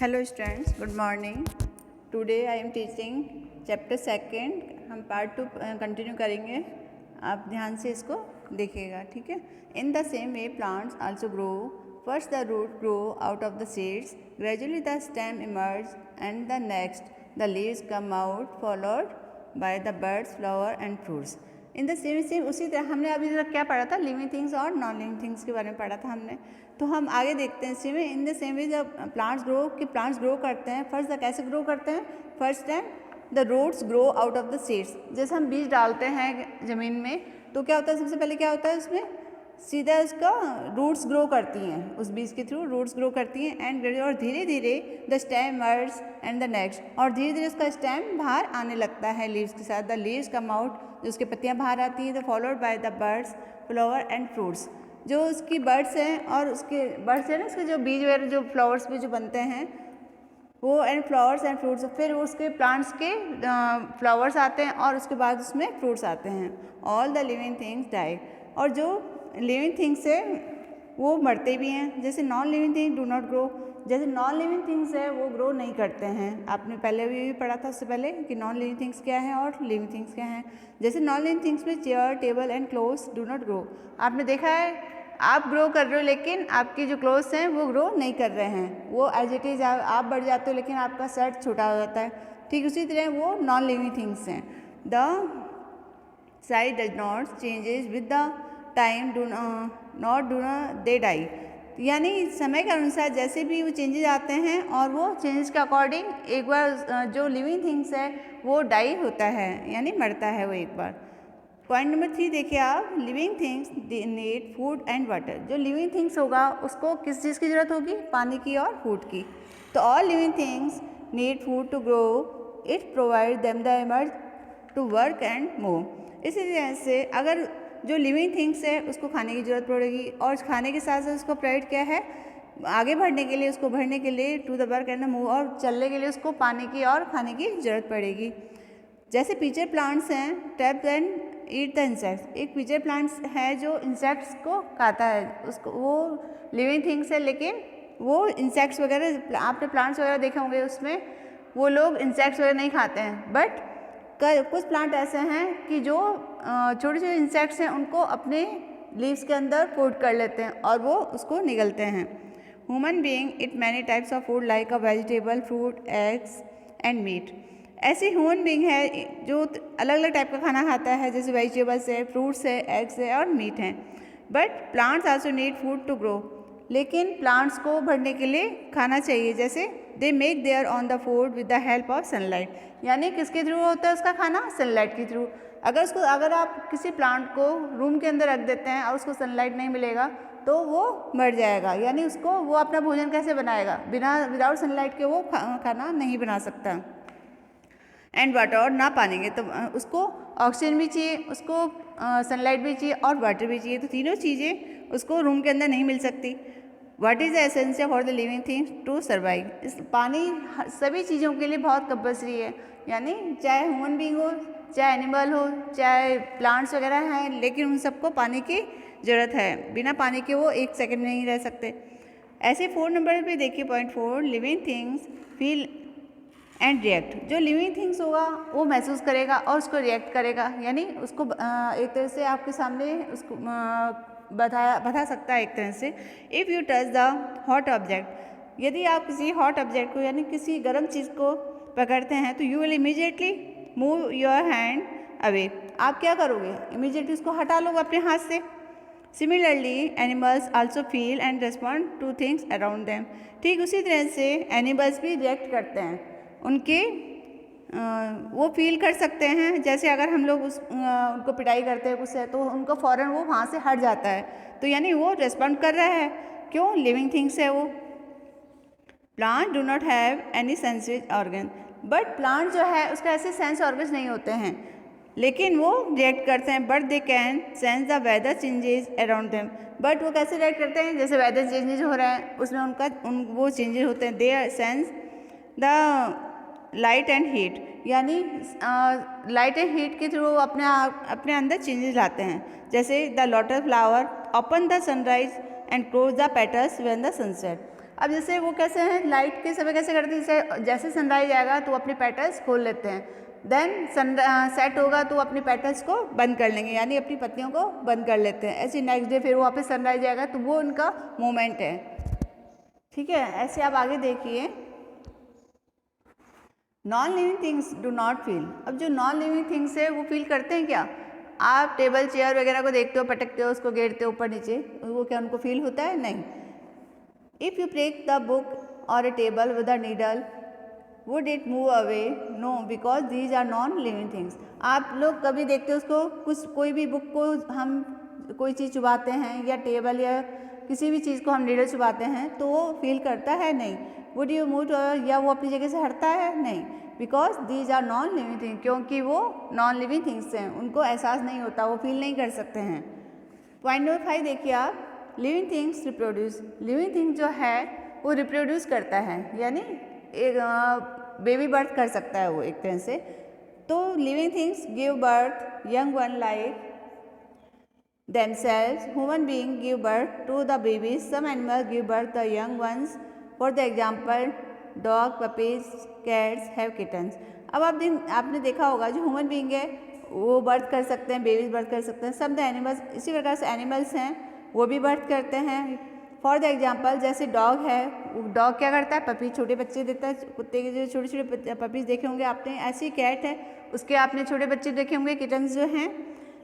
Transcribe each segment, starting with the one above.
Hello students, good morning. Today I am teaching chapter second. हम part 2 continue करेंगे। आप ध्यान से इसको देखिएगा, ठीक है। In the same way plants also grow. First the root grow out of the seeds, gradually the stem emerge and the next the leaves come out followed by the birds, flower and fruits. In the same उसी तरह हमने अभी तक क्या पढ़ा था, living things और non living things के बारे में पढ़ा था हमने। तो हम आगे देखते हैं इसी में। इन द सेम वे जब प्लांट्स ग्रो करते हैं, फर्स्ट द कैसे ग्रो करते हैं, first time the roots grow out of the seeds. जैसे हम बीज डालते हैं ज़मीन में तो क्या होता है, सबसे पहले क्या होता है उसमें सीधा उसका रूट्स ग्रो करती हैं, उस बीज के थ्रू रूट्स ग्रो करती हैं एंड और धीरे धीरे the stem emerge and the next, और धीरे धीरे उसका स्टेम बाहर आने लगता है लीव्स के साथ। द लीव्स कम आउट, जो उसकी पत्तियां बाहर आती हैं। The followed by the birds, flower and fruits, जो उसकी बर्ड्स हैं और उसके बर्ड्स हैं ना, उसके जो बीज वगैरह जो फ्लावर्स में जो बनते हैं वो, एंड फ्लावर्स एंड फ्रूट्स, फिर उसके प्लांट्स के फ्लावर्स आते हैं और उसके बाद उसमें फ्रूट्स आते हैं। All the living things die, और जो लिविंग थिंग्स है वो मरते भी हैं। जैसे non living thing do not grow, जैसे नॉन लिविंग थिंग्स है वो ग्रो नहीं करते हैं। आपने पहले भी पढ़ा था उससे पहले कि नॉन लिविंग थिंग्स क्या है और लिविंग थिंग्स क्या हैं। जैसे नॉन लिविंग थिंग्स में chair, table and clothes do not grow. आपने देखा है आप ग्रो कर रहे हो लेकिन आपकी जो क्लोथ्स हैं वो ग्रो नहीं कर रहे हैं, वो एज इट इज़ आप बढ़ जाते हो लेकिन आपका शर्ट छोटा हो जाता है। ठीक उसी तरह वो नॉन लिविंग थिंग्स हैं। The size does not changes with the time, they die, यानी समय के अनुसार जैसे भी वो चेंजेस आते हैं और वो चेंजेस के अकॉर्डिंग एक बार जो लिविंग थिंग्स है वो डाई होता है, यानी मरता है वो एक बार। पॉइंट नंबर 3 देखिए आप, living things need food and water. जो लिविंग थिंग्स होगा उसको किस चीज़ की ज़रूरत होगी, पानी की और फूड की। तो all living things need food to grow, it provide them the energy to work and move. इसी तरह से अगर जो लिविंग थिंग्स है उसको खाने की ज़रूरत पड़ेगी और खाने के साथ साथ उसको प्रोवाइड क्या है, आगे बढ़ने के लिए, उसको बढ़ने के लिए to the work and the move, और चलने के लिए उसको पानी की और खाने की ज़रूरत पड़ेगी। जैसे पीचर प्लांट्स हैं, tap and eat the insects. एक पीचर प्लांट्स है जो इंसेक्ट्स को खाता है, उसको वो लिविंग थिंग्स है लेकिन वो इंसेक्ट्स वगैरह, आपने प्लांट्स वगैरह देखे होंगे उसमें वो लोग इंसेक्ट्स वगैरह नहीं खाते हैं। बट कुछ प्लांट ऐसे हैं कि जो छोटे छोटे इंसेक्ट्स हैं उनको अपने लीव्स के अंदर फूड कर लेते हैं और वो उसको निगलते हैं। Human being eat many types of food like a vegetable, fruit, eggs and meat. ऐसे ह्यूमन बीइंग है जो अलग अलग टाइप का खाना खाता है, जैसे वेजिटेबल्स है, फ्रूट्स है, एग्स है और मीट हैं। But plants also need food to grow, लेकिन प्लांट्स को बढ़ने के लिए खाना चाहिए। जैसे they make their own the food with the help of sunlight, यानी किसके थ्रू होता है उसका खाना, सनलाइट के थ्रू। अगर आप किसी प्लांट को रूम के अंदर रख देते हैं और उसको सनलाइट नहीं मिलेगा तो वो मर जाएगा, यानी उसको वो अपना भोजन कैसे बनाएगा, विदाउट सनलाइट के वो खाना नहीं बना सकता। एंड वाटर, और ना पाएंगे तो उसको ऑक्सीजन भी चाहिए, उसको सनलाइट भी चाहिए और वाटर भी चाहिए, तो तीनों चीज़ें उसको रूम के अंदर नहीं मिल सकती। What is the essential for the living things to survive. इस पानी सभी चीज़ों के लिए बहुत कंपल्सरी है, यानी चाहे ह्यूमन बीइंग हो, चाहे एनिमल हो, चाहे प्लांट्स वगैरह हैं, लेकिन उन सबको पानी की ज़रूरत है। बिना पानी के वो एक सेकंड नहीं रह सकते। ऐसे 4 नंबर पे देखिए, point 4, living things feel and react. जो लिविंग थिंग्स होगा वो महसूस करेगा और उसको रिएक्ट करेगा, यानी उसको एक तरह से आपके सामने उसको बता सकता है एक तरह से। If you touch the hot object, यदि आप किसी हॉट ऑब्जेक्ट को यानी किसी गर्म चीज़ को पकड़ते हैं तो you will immediately move your hand away. आप क्या करोगे, इमीडिएटली उसको हटा लोगे अपने हाथ से। Similarly animals also feel and respond two things around them. ठीक उसी तरह से एनिमल्स भी रिएक्ट करते हैं, उनके वो फील कर सकते हैं। जैसे अगर हम लोग उनको पिटाई करते हैं कुछ है तो उनको फ़ौरन वो वहाँ से हट जाता है, तो यानी वो रिस्पॉन्ड कर रहा है, क्यों, लिविंग थिंग्स है वो। Plant do not have any sensory organ, but plant जो है उसका ऐसे सेंस ऑर्गन्स नहीं होते हैं, लेकिन वो रिएक्ट करते हैं। But they can sense the weather changes around them. But वो कैसे रिएक्ट करते हैं, जैसे वेदर चेंजेस हो रहा है उसमें वो चेंजेस होते हैं। They sense the light and heat, यानी लाइट एंड हीट के थ्रू अपने अंदर चेंजेस लाते हैं। जैसे the lotus flower open the sunrise and close the petals when the sunset. अब जैसे वो कैसे हैं, लाइट के समय कैसे करते हैं, जैसे जैसे सनराइज आएगा तो अपने पेटल्स खोल लेते हैं, देन सन सेट होगा तो अपने पेटल्स को बंद कर लेंगे, यानी अपनी पत्तियों को बंद कर लेते हैं। ऐसे नेक्स्ट डे फिर वापस सनराइज आएगा तो वो उनका मूवमेंट है, ठीक है। ऐसे आप आगे देखिए, non living things do not feel. अब जो नॉन लिविंग थिंग्स है वो फील करते हैं क्या? आप टेबल चेयर वगैरह को देखते हो, पटकते हो, उसको घेरते हो ऊपर नीचे, वो क्या उनको फील होता है? नहीं। If you break the book और a table with a needle would it move away? No, because these are non living things. आप लोग कभी देखते हो उसको, कुछ कोई भी बुक को हम कोई चीज़ चुबाते हैं या टेबल या किसी भी चीज़ को हम नीडल चुबाते हैं तो वो फील करता है? नहीं। वुड यू मूव, या वो अपनी जगह से हटता है? नहीं। Because these are non living things, क्योंकि वो नॉन लिविंग थिंग्स हैं, उनको एहसास नहीं होता, वो फील नहीं कर सकते हैं। पॉइंट नंबर 5 देखिए आप, living things reproduce. Living thing जो है वो रिप्रोड्यूस करता है, यानी एक बेबी बर्थ कर सकता है वो एक तरह से। तो living things give birth young one like themselves. Human beings give birth to the babies. Some animals give birth the young ones. For the example, dog, puppies, cats have kittens. अब आपने देखा होगा जो ह्यूमन बीइंग है वो birth कर सकते हैं, बेबीज बर्थ कर सकते हैं। सब द एनिमल्स, इसी प्रकार से एनिमल्स हैं वो भी बर्थ करते हैं। फॉर द एग्जाम्पल, जैसे डॉग है, डॉग क्या करता है? पपी, छोटे बच्चे देता है। कुत्ते के जो छोटे छोटे पपीज देखे होंगे आपने, ऐसी कैट है उसके आपने छोटे बच्चे देखे होंगे, किटन्स जो हैं।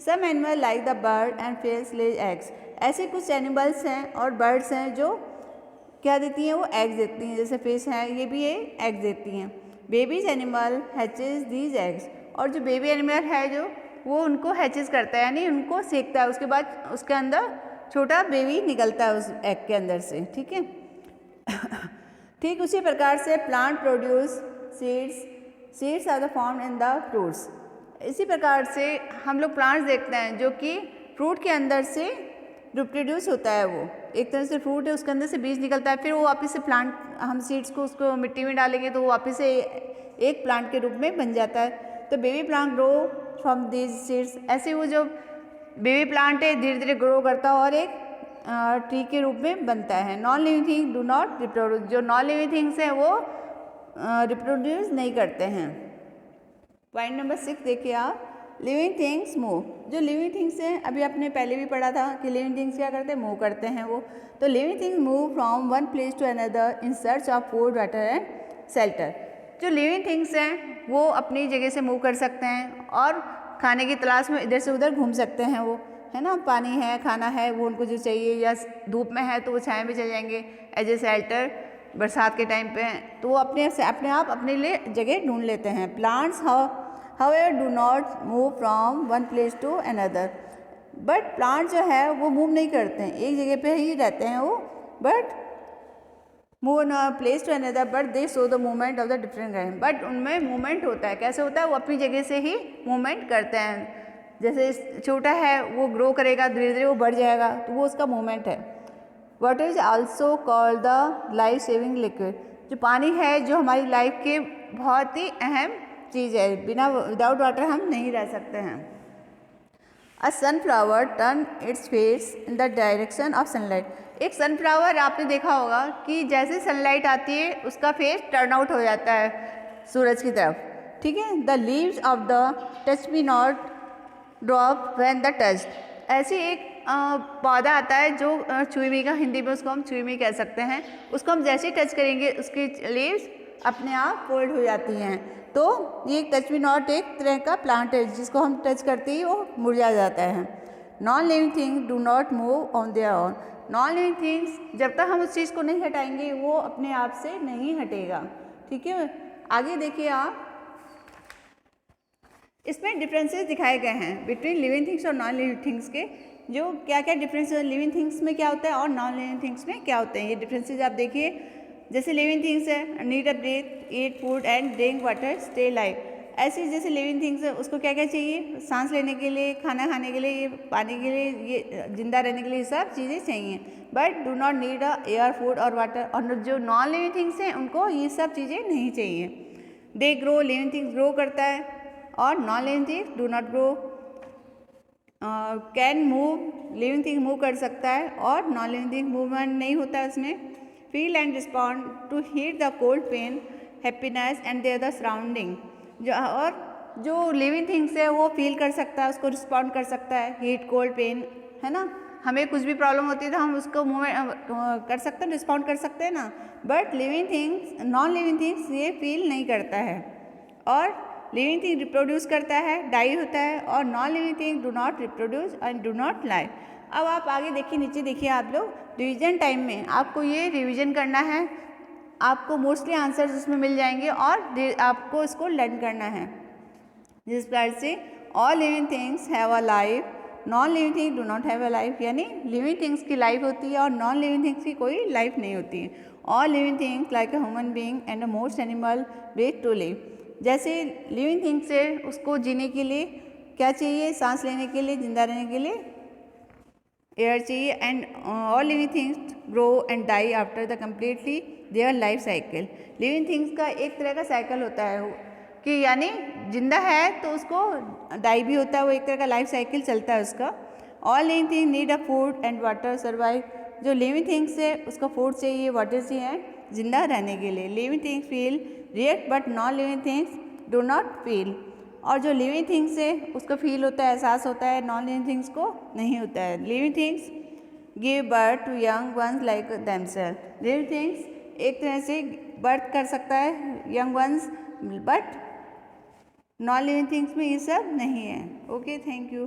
Some animal like the bird and fish lays eggs. ऐसे कुछ एनिमल्स हैं और बर्ड्स हैं जो क्या देती हैं? वो एग्स देती हैं, जैसे फिश हैं ये भी ये एग्स देती हैं। Babies animal hatches these eggs. और जो बेबी एनिमल है जो वो उनको हैचेज करता है, यानी उनको सेकता है, उसके बाद उसके अंदर छोटा बेबी निकलता है उस एग के अंदर से, ठीक है। ठीक उसी प्रकार से plant produce seeds, seeds are the formed in the fruits. इसी प्रकार से हम लोग प्लांट्स देखते हैं जो कि फ्रूट के अंदर से रिप्रोड्यूस होता है, वो एक तरह से फ्रूट है उसके अंदर से बीज निकलता है, फिर वो वापस से प्लांट, हम सीड्स को उसको मिट्टी में डालेंगे तो वो वापस से एक प्लांट के रूप में बन जाता है। तो baby plant grow from these seeds. ऐसे वो जो बेबी प्लांट है धीरे धीरे ग्रो करता है और एक ट्री के रूप में बनता है। Non living thing do not reproduce. जो नॉन लिविंग थिंग्स हैं वो रिप्रोड्यूस नहीं करते हैं। पॉइंट नंबर 6 देखिए आप, लिविंग थिंग्स मूव। जो लिविंग थिंग्स हैं, अभी आपने पहले भी पढ़ा था कि लिविंग थिंग्स क्या करते हैं? मूव करते हैं वो। तो living things move from one place to another in search of food, water and shelter. जो लिविंग थिंग्स हैं वो अपनी जगह से मूव कर सकते हैं और खाने की तलाश में इधर से उधर घूम सकते हैं, वो है ना, पानी है, खाना है, वो उनको जो चाहिए, या धूप में है तो वो छाया में चले जाएंगे एज ए शेल्टर। बरसात के टाइम पे हैं तो वो अपने आप अपने लिए जगह ढूंढ लेते हैं। Plants however do not move from one place to another। But plant जो है वो मूव नहीं करते हैं, एक जगह पे ही रहते हैं वो, but move on place to another, but they show the movement of the different kind. But उनमें मूवमेंट होता है, कैसे होता है? वो अपनी जगह से ही मूवमेंट करते हैं। जैसे छोटा है वो ग्रो करेगा, धीरे धीरे वो बढ़ जाएगा, तो वो उसका मूवमेंट है। Water is also called the life saving liquid. जो पानी है जो हमारी लाइफ के बहुत ही अहम चीज़ है, बिना विदाउट वाटर हम नहीं रह सकते हैं। A sunflower turn its face in the direction of sunlight. एक सनफ्लावर आपने देखा होगा कि जैसे सनलाइट आती है उसका फेस टर्न आउट हो जाता है सूरज की तरफ, ठीक है। The leaves of the touch me not drop when the touched. ऐसी एक पौधा आता है जो चुईमी का, हिंदी में उसको हम चुईमी कह सकते हैं, उसको हम जैसे ही टच करेंगे उसकी लीव्स अपने आप फोल्ड हो जाती हैं। तो ये एक टच मी नॉट एक तरह का प्लांट है जिसको हम टच करते ही वो मुरझा जाता है। Non living thing do not move on their own. Non living things जब तक हम उस चीज़ को नहीं हटाएंगे वो अपने आप से नहीं हटेगा, ठीक है। आगे देखिए आप, इसमें डिफरेंसेस दिखाए गए हैं बिटवीन लिविंग थिंग्स और नॉन लिविंग थिंग्स के। जो क्या क्या डिफरेंस है लिविंग थिंग्स में क्या होता है और नॉन लिविंग थिंग्स में क्या होते हैं, ये डिफरेंसेस आप देखिए। जैसे लिविंग थिंग्स है, need a breathe, eat food and drink water, stay live. ऐसी जैसे लिविंग थिंग्स है उसको क्या क्या चाहिए? सांस लेने के लिए, खाना खाने के लिए, ये पानी के लिए, ये जिंदा रहने के लिए, सब चीज़ें चाहिए। But do not need a air, food और वाटर। और जो नॉन लिविंग थिंग्स हैं उनको ये सब चीज़ें नहीं चाहिए। They grow, living things grow करता है और non living things do not grow. Can move, living thing move कर सकता है और नॉन लिविंग थिंग मूवमेंट नहीं होता है उसमें। Feel and respond to heat the cold pain happiness and their the surrounding. जो लिविंग थिंग्स है वो फील कर सकता है, उसको रिस्पॉन्ड कर सकता है, हीट कोल्ड पेन, है ना। हमें कुछ भी प्रॉब्लम होती है तो हम उसको मूवमेंट कर सकते हैं, रिस्पॉन्ड कर सकते हैं ना। But living things, non living things ये फील नहीं करता है। और लिविंग थिंग रिप्रोड्यूस करता है, डाई होता है, और non living thing do not reproduce and do not live. अब आप आगे देखिए, नीचे देखिए आप लोग, रिवीजन टाइम में आपको ये रिवीजन करना है, आपको मोस्टली आंसर्स उसमें मिल जाएंगे और आपको इसको लर्न करना है। जिस प्रकार से all living things have a life, non living things do not have a life, यानी लिविंग थिंग्स की लाइफ होती है और नॉन लिविंग थिंग्स की कोई लाइफ नहीं होती है। All living things like a human being and a most animal breathe to live. जैसे लिविंग थिंग्स है, उसको जीने के लिए क्या चाहिए, सांस लेने के लिए, जिंदा रहने के लिए एयर चाहिए। And all living things grow and die after the completely their life cycle. Living things का एक तरह का साइकिल होता है कि यानी जिंदा है तो उसको डाई भी होता है, वो एक तरह का लाइफ साइकिल चलता है उसका। All living thing need a food and water survive. जो लिविंग थिंग्स है उसको फूड चाहिए, वाटर चाहिए जिंदा रहने के लिए। Living things feel react but non living things do not feel. और जो लिविंग थिंग्स है उसको फील होता है, एहसास होता है, नॉन लिविंग थिंग्स को नहीं होता है। Living things give birth to young ones like themselves. Living things एक तरह से बर्थ कर सकता है young ones, but non living things में ये सब नहीं है। Okay, thank you.